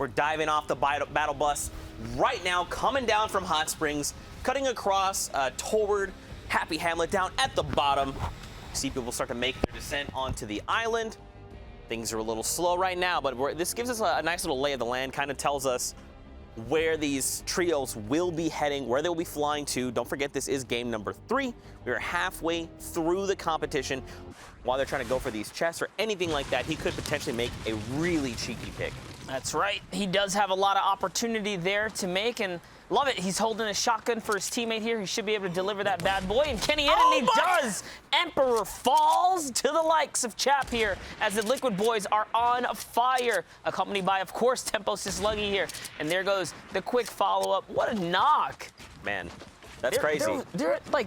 We're diving off the battle bus right now, coming down from Hot Springs, cutting across toward Happy Hamlet down at the bottom. See people start to make their descent onto the island. Things are a little slow right now, but this gives us a nice little lay of the land, kind of tells us where these trios will be heading, where they will be flying to. Don't forget, this is game number 3. We are halfway through the competition. While they're trying to go for these chests or anything like that, he could potentially make a really cheeky pick. That's right. He does have a lot of opportunity there to make, and love it. He's holding a shotgun for his teammate here. He should be able to deliver that bad boy, and can he hit it? And he does! Emperor falls to the likes of Chap here as the Liquid Boys are on fire, accompanied by, of course, Tempos Sluggy here. And there goes the quick follow-up. What a knock! Man, that's crazy. They're like...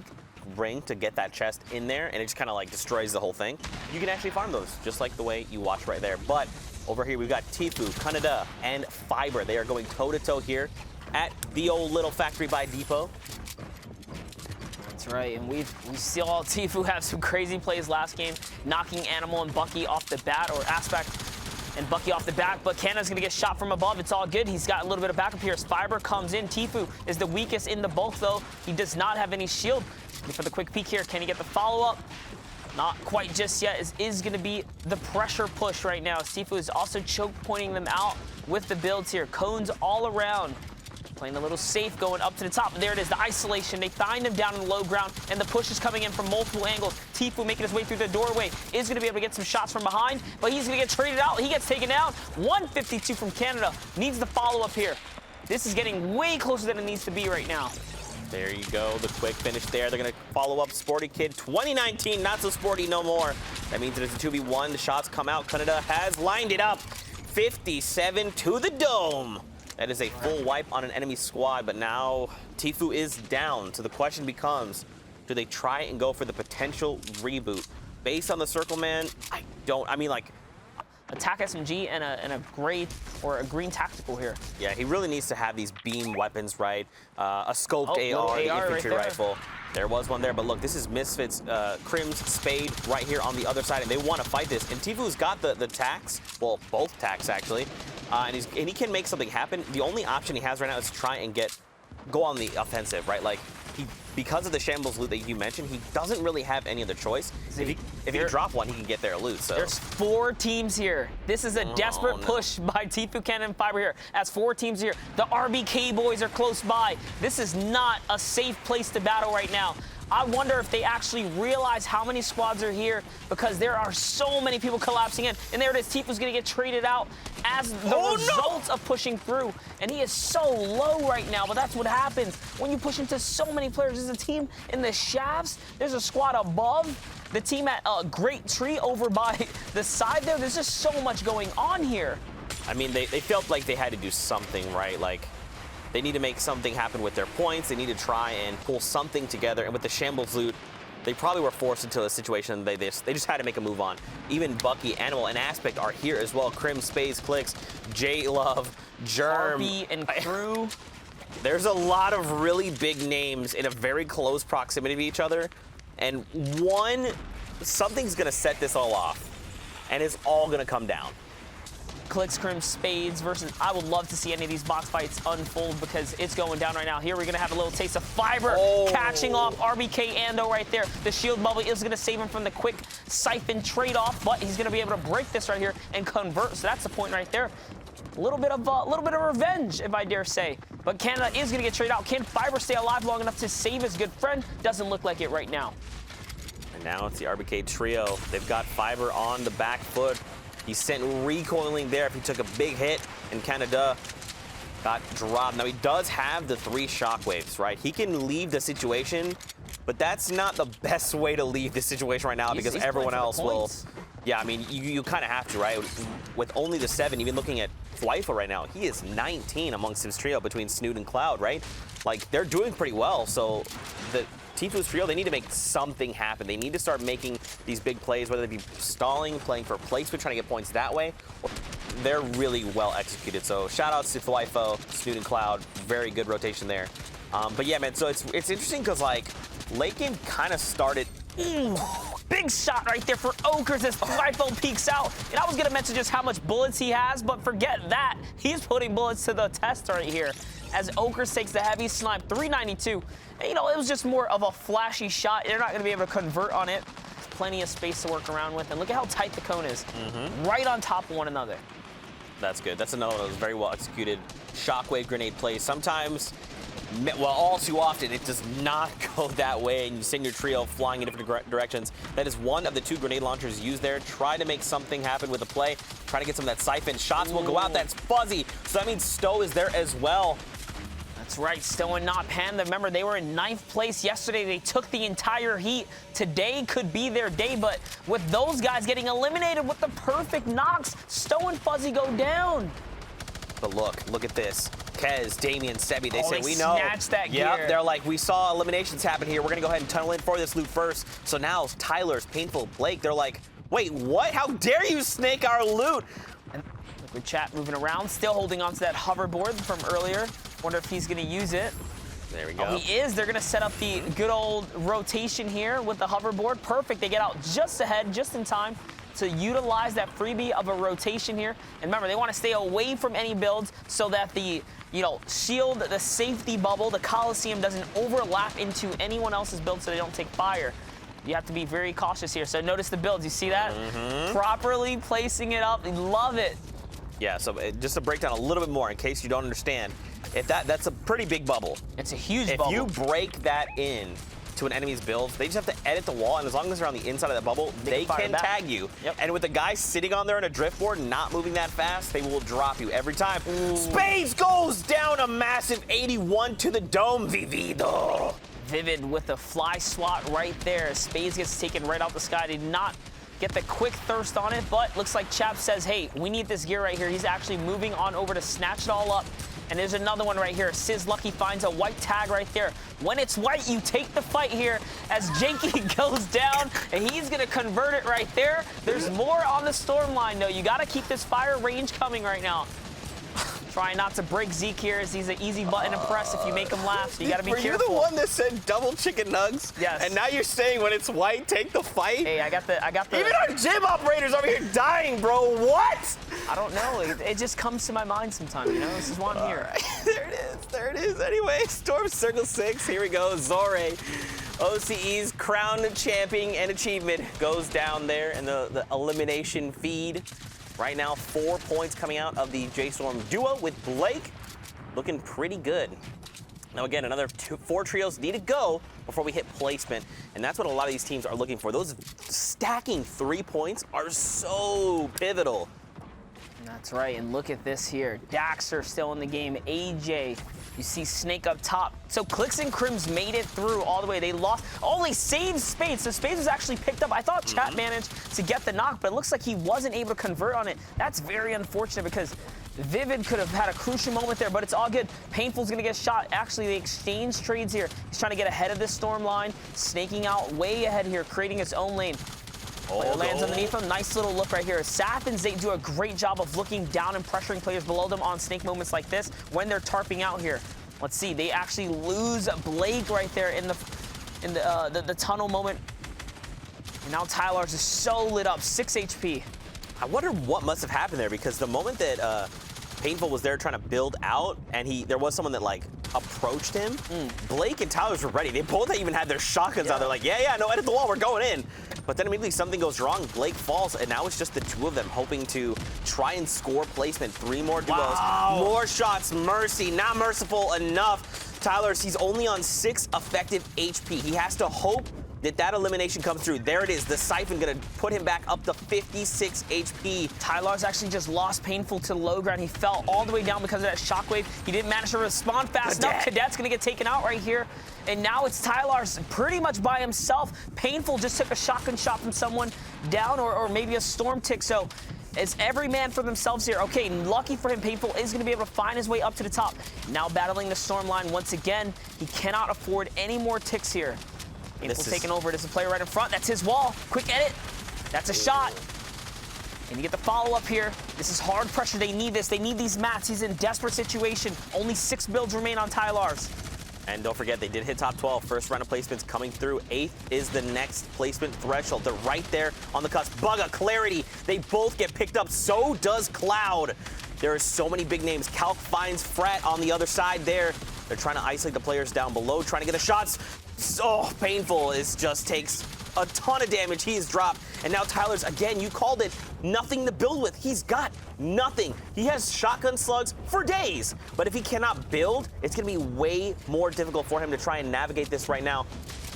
ring to get that chest in there, and it just kind of like destroys the whole thing. You can actually farm those, just like the way you watch right there. But over here, we've got Tfue, Canada, and Fiber. They are going toe-to-toe here at the old little factory by Depot. That's right, and we saw Tfue have some crazy plays last game, knocking Animal and Bucky off the bat, or Aspect and Bucky off the bat, but Canada's gonna get shot from above. It's all good. He's got a little bit of backup here as Fiber comes in. Tfue is the weakest in the bulk, though. He does not have any shield. For the quick peek here, can he get the follow-up? Not quite just yet. It is going to be the pressure push right now. Tfue is also choke pointing them out with the builds here. Cones all around. Playing a little safe, going up to the top. There it is, the isolation. They find him down in the low ground, and the push is coming in from multiple angles. Tfue making his way through the doorway. Is going to be able to get some shots from behind, but he's going to get traded out. He gets taken down. 152 from Canada. Needs the follow-up here. This is getting way closer than it needs to be right now. There you go, the quick finish there. They're going to follow up Sporty Kid 2019, not so sporty no more. That means that it's a 2v1. The shots come out. Canada has lined it up. 57 to the dome. That is a full wipe on an enemy squad, but now Tfue is down. So the question becomes, do they try and go for the potential reboot? Based on the circle, man, I mean, like, attack SMG and a gray or a green tactical here. Yeah, he really needs to have these beam weapons, right? A scoped AR, the infantry rifle. There was one there, but look, this is Misfits, Crim's Spade right here on the other side, and they want to fight this. And Tfue's got the tax, well, both tax actually, and he can make something happen. The only option he has right now is to try and go on the offensive, right? Like, because of the shambles loot that you mentioned, he doesn't really have any other choice. If he drop one, he can get their loot. So there's 4 teams here. This is a desperate push by Tfue, Canada, and Fiber here. As 4 teams here, the RBK boys are close by. This is not a safe place to battle right now. I wonder if they actually realize how many squads are here, because there are so many people collapsing in. And there it is, Tfue's gonna get traded out as the result of pushing through. And he is so low right now, but that's what happens when you push into so many players. There's a team in the shafts, there's a squad above, the team at Great Tree over by the side there. There's just so much going on here. I mean, they felt like they had to do something, right? Like, they need to make something happen with their points. They need to try and pull something together. And with the shambles loot, they probably were forced into a situation they just had to make a move on. Even Bucky, Animal, and Aspect are here as well. Crim, Spades, Clicks, J-Love, Germ. RB and Crew. There's a lot of really big names in a very close proximity to each other. And something's going to set this all off. And it's all going to come down. Clicks, Crim, Spades versus... I would love to see any of these box fights unfold, because it's going down right now. Here we're going to have a little taste of Fiber catching off RBK Ando right there. The shield bubble is going to save him from the quick siphon trade-off, but he's going to be able to break this right here and convert. So that's the point right there. A little bit of revenge, if I dare say. But Canada is going to get traded out. Can Fiber stay alive long enough to save his good friend? Doesn't look like it right now. And now it's the RBK trio. They've got Fiber on the back foot. He's sent recoiling there if he took a big hit, and Canada got dropped. Now, he does have the 3 shockwaves, right? He can leave the situation, but that's not the best way to leave the situation right now, because everyone else will. Yeah, I mean, you kind of have to, right? With only the 7, even looking at Flyfo right now, he is 19 amongst his trio between Snoot and Cloud, right? Like, they're doing pretty well, so the Tfue's trio, they need to make something happen. They need to start making these big plays, whether they be stalling, playing for placement, trying to get points that way. They're really well executed. So shout outs to Flyfo, Snoot, and Cloud. Very good rotation there. But yeah, man, so it's interesting because, like, late game kind of started Big shot right there for Okers as FIFO peeks out. And I was going to mention just how much bullets he has, but forget that. He's putting bullets to the test right here as Okers takes the heavy snipe, 392. And, you know, it was just more of a flashy shot. They're not going to be able to convert on it. Plenty of space to work around with. And look at how tight the cone is. Right on top of one another. That's good. That's another one of those very well executed shockwave grenade plays. Sometimes, well, all too often, it does not go that way, and you send your trio flying in different directions. That is one of the 2 grenade launchers used there. Try to make something happen with the play. Try to get some of that siphon. Shots will go out. That's fuzzy. So that means Stowe is there as well. That's right, Stowe and not Panda. Remember, they were in 9th place yesterday. They took the entire heat. Today could be their day, but with those guys getting eliminated with the perfect knocks, Stowe and Fuzzy go down. But look at this. Kez, Damien, Sebi, they say, they we know. snatched that gear. Yep, they're like, we saw eliminations happen here. We're going to go ahead and tunnel in for this loot first. So now Tyler's, Painful, Blake, they're like, wait, what? How dare you snake our loot? And Liquid Chat moving around, still holding on to that hoverboard from earlier. Wonder if he's going to use it. There we go. Oh, he is. They're going to set up the good old rotation here with the hoverboard. Perfect. They get out just ahead, just in time to utilize that freebie of a rotation here. And remember, they want to stay away from any builds so that the, shield, the safety bubble, the Coliseum doesn't overlap into anyone else's build so they don't take fire. You have to be very cautious here. So notice the builds. You see that? Properly placing it up. Love it. Yeah, so just to break down a little bit more in case you don't understand, if that's a pretty big bubble. It's a huge bubble. If you break that in to an enemy's build, they just have to edit the wall, and as long as they're on the inside of that bubble, they can tag you. Yep. And with a guy sitting on there on a driftboard not moving that fast, they will drop you every time. Spades goes down a massive 81 to the dome, Vivido. Vivid with the fly swat right there. Spades gets taken right out the sky. Did not get the quick thirst on it, but looks like Chap says, hey, we need this gear right here. He's actually moving on over to snatch it all up. And there's another one right here. Sizz Lucky finds a white tag right there. When it's white, you take the fight here as Janky goes down, and he's going to convert it right there. There's more on the storm line, though. You got to keep this fire range coming right now. Trying not to break Zeke here, as he's an easy button to press if you make him laugh, so you got to be careful. Were you the one that said double chicken nugs? Yes. And now you're saying when it's white, take the fight? Hey, I got the. Even our gym operators over here dying, bro. What? I don't know. It just comes to my mind sometimes, This is why I'm here. Right. There it is. Anyway, Storm Circle 6. Here we go. Zore, OCE's crown champion and achievement goes down there in the elimination feed. Right now, 4 points coming out of the J-Storm duo with Blake. Looking pretty good. Now, again, another 4 trios need to go before we hit placement. And that's what a lot of these teams are looking for. Those stacking 3 points are so pivotal. That's right, and look at this here. Daxter still in the game. AJ, you see Snake up top. So Clicks and Crims made it through all the way. They lost. Oh, they saved Spades. So Spades was actually picked up. I thought Chat managed to get the knock, but it looks like he wasn't able to convert on it. That's very unfortunate because Vivid could have had a crucial moment there, but it's all good. Painful's going to get shot. Actually, they exchange trades here. He's trying to get ahead of this storm line, snaking out way ahead here, creating his own lane. Player lands underneath him. Nice little look right here. Saf and Zate do a great job of looking down and pressuring players below them on snake moments like this when they're tarping out here. Let's see. They actually lose Blake right there in the tunnel moment. And now Tyler's is so lit up. 6 HP. I wonder what must have happened there, because the moment that Painful was there trying to build out, and there was someone that like approached him, Blake and Tyler's were ready. They both even had their shotguns out. They're like, yeah, no, edit the wall, we're going in. But then immediately something goes wrong. Blake falls, and now it's just the 2 of them hoping to try and score placement. 3 more duos, more shots. Mercy, not merciful enough. Tyler's, he's only on 6 effective HP. He has to hope that elimination comes through. There it is. The Siphon gonna put him back up to 56 HP. Tyler's actually just lost Painful to low ground. He fell all the way down because of that shockwave. He didn't manage to respond fast enough. Cadet's gonna get taken out right here. And now it's Tyler's pretty much by himself. Painful just took a shotgun shot from someone down, or maybe a storm tick. So it's every man for themselves here. Okay, lucky for him, Painful is going to be able to find his way up to the top. Now battling the storm line once again. He cannot afford any more ticks here. Painful taking over. There's a player right in front. That's his wall. Quick edit. That's a shot. And you get the follow-up here. This is hard pressure. They need this. They need these mats. He's in a desperate situation. Only 6 builds remain on Tyler's. And don't forget, they did hit top 12. First round of placements coming through. 8th is the next placement threshold. They're right there on the cusp. Bugga, Clarity, they both get picked up. So does Cloud. There are so many big names. Calc finds Frat on the other side there. They're trying to isolate the players down below, trying to get the shots. So painful. It just takes a ton of damage. He is dropped. And now Tyler's, again, you called it, nothing to build with. He's got nothing. He has shotgun slugs for days. But if he cannot build, it's going to be way more difficult for him to try and navigate this right now.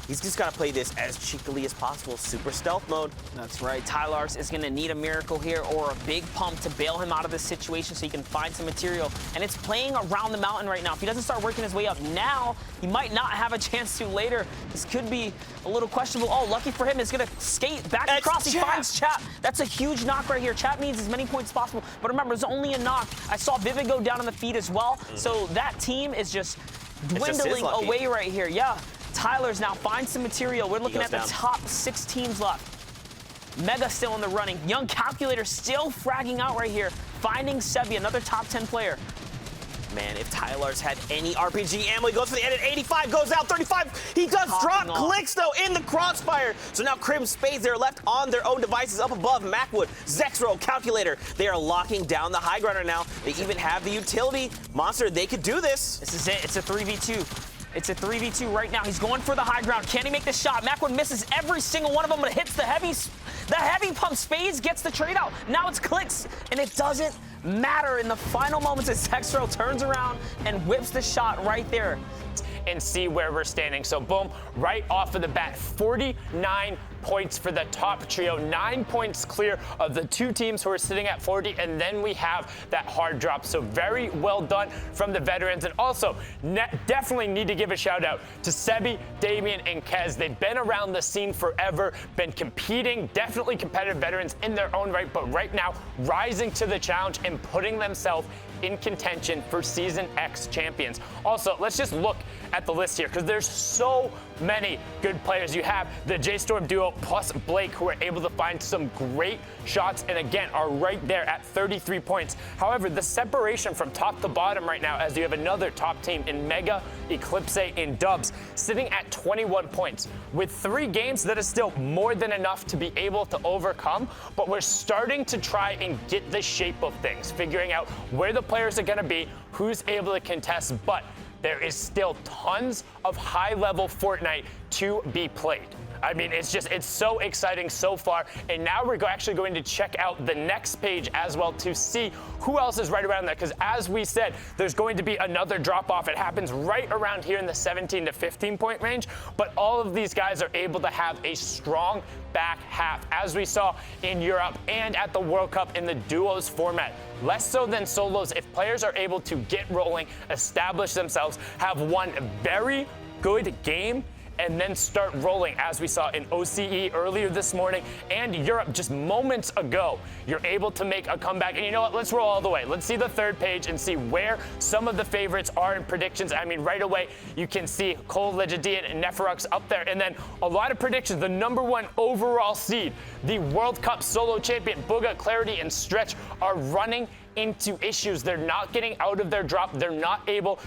He's just got to play this as cheekily as possible. Super stealth mode. That's right. Tylars is going to need a miracle here or a big pump to bail him out of this situation so he can find some material. And it's playing around the mountain right now. If he doesn't start working his way up now, he might not have a chance to later. This could be a little questionable. Oh, lucky for him, is going to skate back across. He finds Chap. That's a huge knock right here. Chap needs as many points as possible. But remember, it's only a knock. I saw Vivid go down on the feet as well. So that team is just dwindling away right here. Yeah. Tyler's now finds some material. We're looking at the top 6 teams left. Mega still in the running. Young Calculator still fragging out right here. Finding Sebi, another top 10 player. Man, if Tyler's had any RPG ammo, he goes for the edit. 85 goes out, 35. He does drop clicks, though, in the crossfire. So now Crim Spades, they're left on their own devices up above. Macwood, Zexro, Calculator, they are locking down the high grounder now. They even have the utility. Monster, they could do this. This is it. It's a 3v2. It's a 3v2 right now. He's going for the high ground. Can he make the shot? Macwood misses every single one of them, but hits the heavy pump. Spades gets the trade out. Now it's clicks, and it doesn't matter in the final moments as Zexro turns around and whips the shot right there. And see where we're standing. So boom, right off of the bat, 49 points for the top trio, 9 points clear of the 2 teams who are sitting at 40, and then we have that hard drop. So very well done from the veterans. And also definitely need to give a shout out to Sebi, Damien, and Kez. They've been around the scene forever, been competing, definitely competitive veterans in their own right, but right now rising to the challenge and putting themselves in contention for Season X champions. Also, let's just look at the list here because there's so many good players. You have the J-Storm duo plus Blake, who are able to find some great shots and again are right there at 33 points. However, the separation from top to bottom right now, as you have another top team in Mega, Eclipse, and Dubs sitting at 21 points. With 3 games, that is still more than enough to be able to overcome, but we're starting to try and get the shape of things, figuring out where the players are going to be, who's able to contest, but there is still tons of high-level Fortnite to be played. I mean, it's so exciting so far. And now we're actually going to check out the next page as well to see who else is right around there. Because as we said, there's going to be another drop off. It happens right around here in the 17 to 15 point range. But all of these guys are able to have a strong back half, as we saw in Europe and at the World Cup in the duos format. Less so than solos. If players are able to get rolling, establish themselves, have one very good game, and then start rolling, as we saw in OCE earlier this morning and Europe just moments ago. You're able to make a comeback. And you know what? Let's roll all the way. Let's see the third page and see where some of the favorites are in predictions. I mean, right away, you can see Cole, Legidian, and Neferux up there. And then a lot of predictions. The #1 overall seed, the World Cup solo champion, Bugga, Clarity, and Stretch are running into issues. They're not getting out of their drop. They're not able